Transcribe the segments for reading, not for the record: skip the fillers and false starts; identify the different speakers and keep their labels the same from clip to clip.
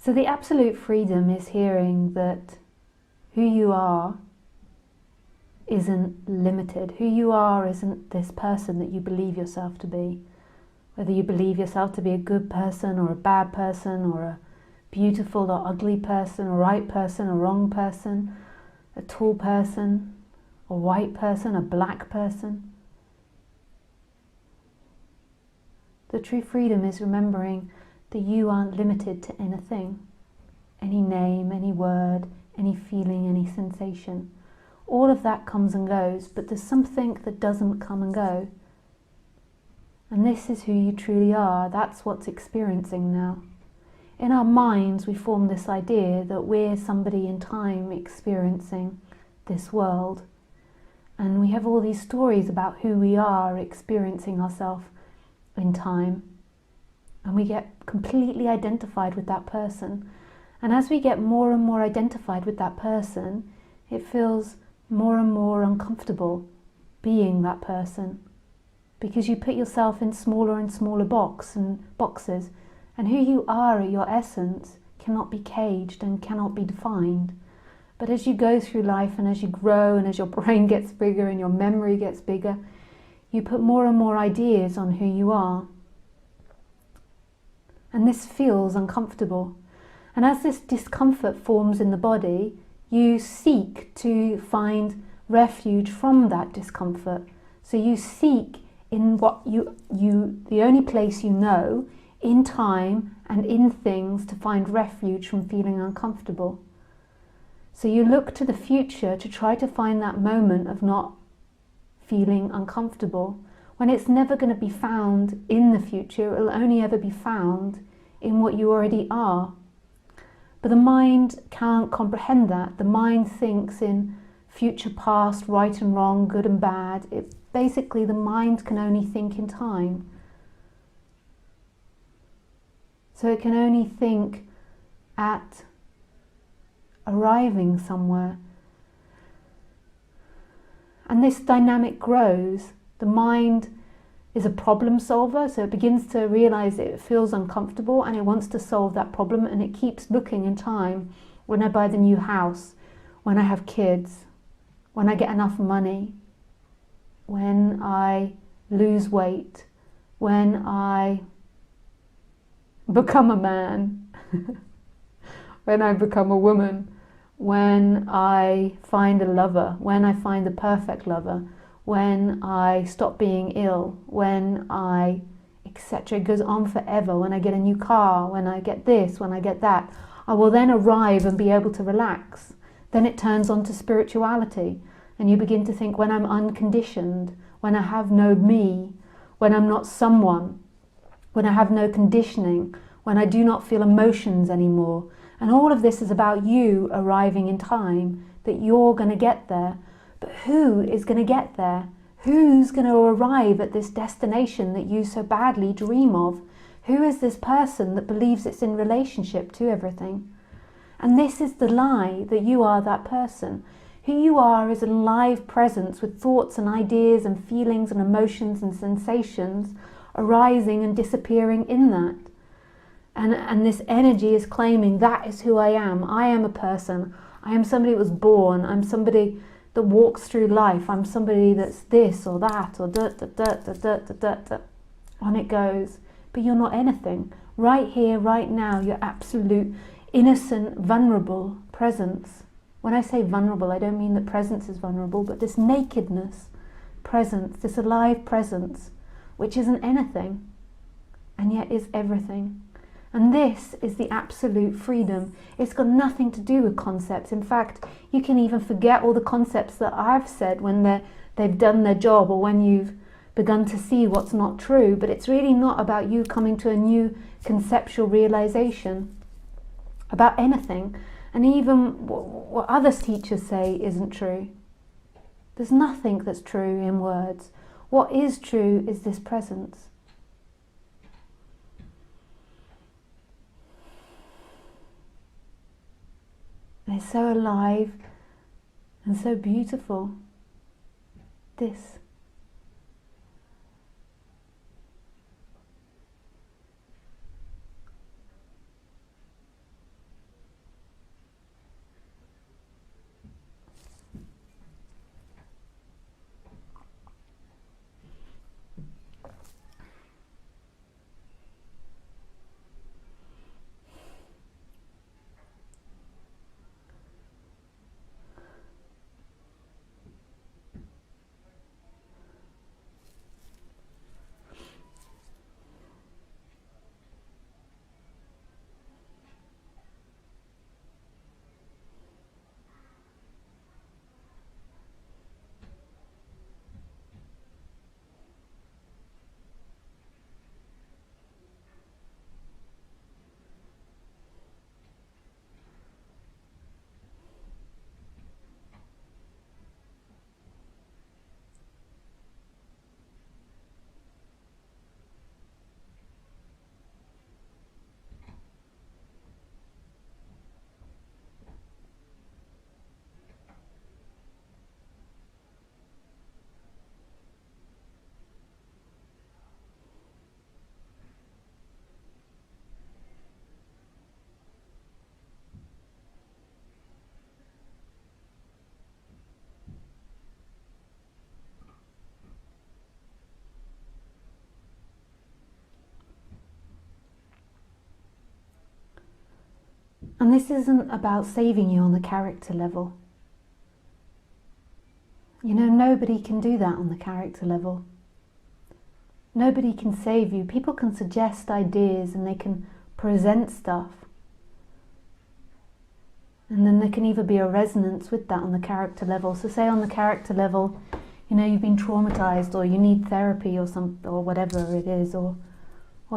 Speaker 1: So the absolute freedom is hearing that who you are isn't limited. Who you are isn't this person that you believe yourself to be. Whether you believe yourself to be a good person or a bad person or a beautiful or ugly person, a right person, a wrong person, a tall person, a white person, a black person. The true freedom is remembering that you aren't limited to anything, any name, any word, any feeling, any sensation. All of that comes and goes, but there's something that doesn't come and go. And this is who you truly are. That's what's experiencing now. In our minds, we form this idea that we're somebody in time experiencing this world. And we have all these stories about who we are experiencing ourselves in time. And we get completely identified with that person. And as we get more and more identified with that person, it feels more and more uncomfortable being that person. Because you put yourself in smaller and smaller boxes. And who you are at your essence cannot be caged and cannot be defined. But as you go through life and as you grow and as your brain gets bigger and your memory gets bigger, you put more and more ideas on who you are. And this feels uncomfortable. And as this discomfort forms in the body, you seek to find refuge from that discomfort. So you seek in what the only place you know, in time and in things, to find refuge from feeling uncomfortable. So you look to the future to try to find that moment of not feeling uncomfortable, when it's never going to be found in the future. It will only ever be found in what you already are. But the mind can't comprehend that. The mind thinks in future, past, right and wrong, good and bad. Basically, the mind can only think in time. So it can only think at arriving somewhere. And this dynamic grows. The mind is a problem solver, so it begins to realize it feels uncomfortable and it wants to solve that problem, and it keeps looking in time. When I buy the new house, when I have kids, when I get enough money, when I lose weight, when I become a man, when I become a woman, when I find a lover, when I find the perfect lover, when I stop being ill, when I, etc. It goes on forever. When I get a new car, when I get this, when I get that, I will then arrive and be able to relax. Then it turns on to spirituality, and you begin to think, when I'm unconditioned, when I have no me, when I'm not someone, when I have no conditioning, when I do not feel emotions anymore. And all of this is about you arriving in time, that you're going to get there. But who is going to get there? Who's going to arrive at this destination that you so badly dream of? Who is this person that believes it's in relationship to everything? And this is the lie, that you are that person. Who you are is a live presence with thoughts and ideas and feelings and emotions and sensations arising and disappearing in that. And this energy is claiming, that is who I am. I am a person. I am somebody that was born. I'm somebody that walks through life. I'm somebody that's this or that or da da da da da da da da. On it goes. But you're not anything. Right here, right now, you're absolute, innocent, vulnerable presence. When I say vulnerable, I don't mean that presence is vulnerable, but this nakedness, presence, this alive presence, which isn't anything, and yet is everything. And this is the absolute freedom. It's got nothing to do with concepts. In fact, you can even forget all the concepts that I've said when they've done their job, or when you've begun to see what's not true. But it's really not about you coming to a new conceptual realization about anything. And even what other teachers say isn't true. There's nothing that's true in words. What is true is this presence. And it's so alive and so beautiful. This. And this isn't about saving you on the character level. You know, nobody can do that on the character level. Nobody can save you. People can suggest ideas and they can present stuff. And then there can either be a resonance with that on the character level. So say on the character level, you know, you've been traumatized, or you need therapy or whatever it is, or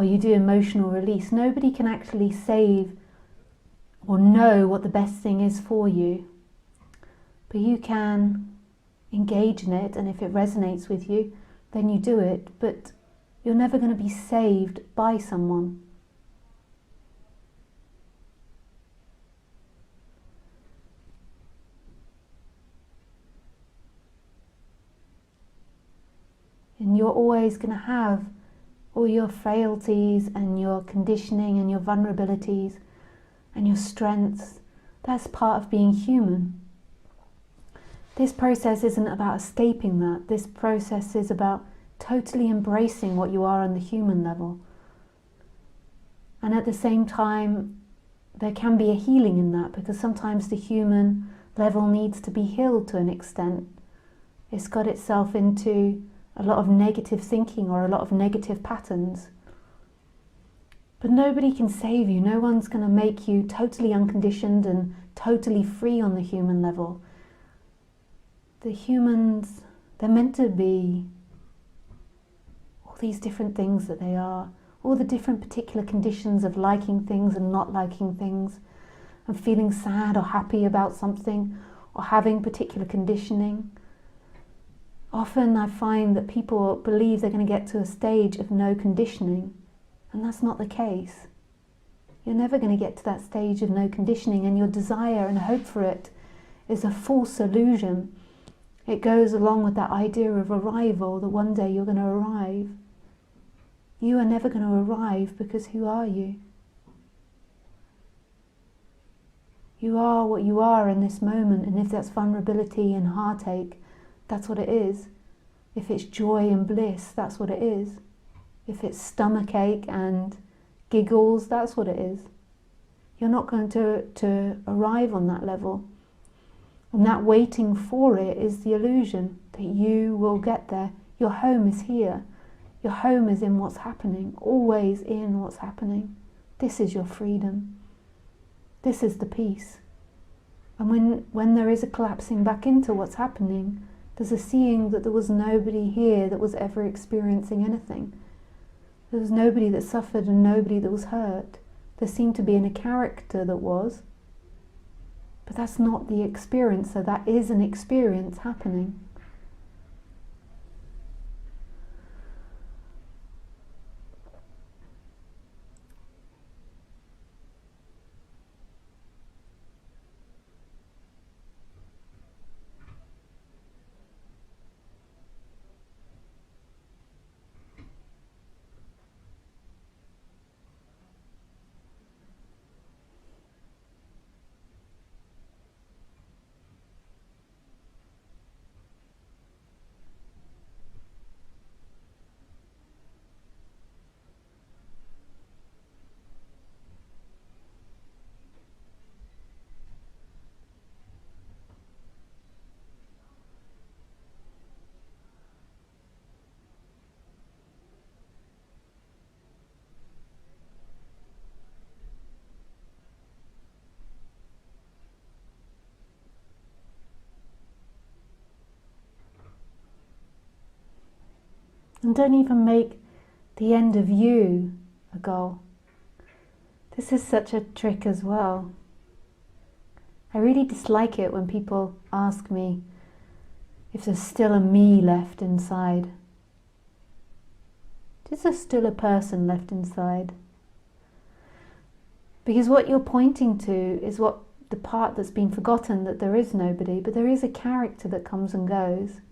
Speaker 1: you do emotional release. Nobody can actually save or know what the best thing is for you. But you can engage in it, and if it resonates with you, then you do it. But you're never going to be saved by someone. And you're always going to have all your frailties and your conditioning and your vulnerabilities and your strengths. That's part of being human. This process isn't about escaping that. This process is about totally embracing what you are on the human level. And at the same time, there can be a healing in that, because sometimes the human level needs to be healed to an extent. It's got itself into a lot of negative thinking or a lot of negative patterns. But nobody can save you. No one's going to make you totally unconditioned and totally free on the human level. The humans, they're meant to be all these different things that they are, all the different particular conditions of liking things and not liking things, and feeling sad or happy about something, or having particular conditioning. Often I find that people believe they're going to get to a stage of no conditioning, and that's not the case. You're never going to get to that stage of no conditioning, and your desire and hope for it is a false illusion. It goes along with that idea of arrival, that one day you're going to arrive. You are never going to arrive, because who are you? You are what you are in this moment, and if that's vulnerability and heartache, that's what it is. If it's joy and bliss, that's what it is. If it's stomachache and giggles, that's what it is. You're not going to arrive on that level. And that waiting for it is the illusion that you will get there. Your home is here. Your home is in what's happening, always in what's happening. This is your freedom. This is the peace. And when there is a collapsing back into what's happening, there's a seeing that there was nobody here that was ever experiencing anything. There was nobody that suffered and nobody that was hurt. There seemed to be a character that was, but that's not the experience, so that is an experience happening. And don't even make the end of you a goal. This is such a trick as well. I really dislike it when people ask me if there's still a me left inside. Is there still a person left inside? Because what you're pointing to is what the part that's been forgotten, that there is nobody, but there is a character that comes and goes.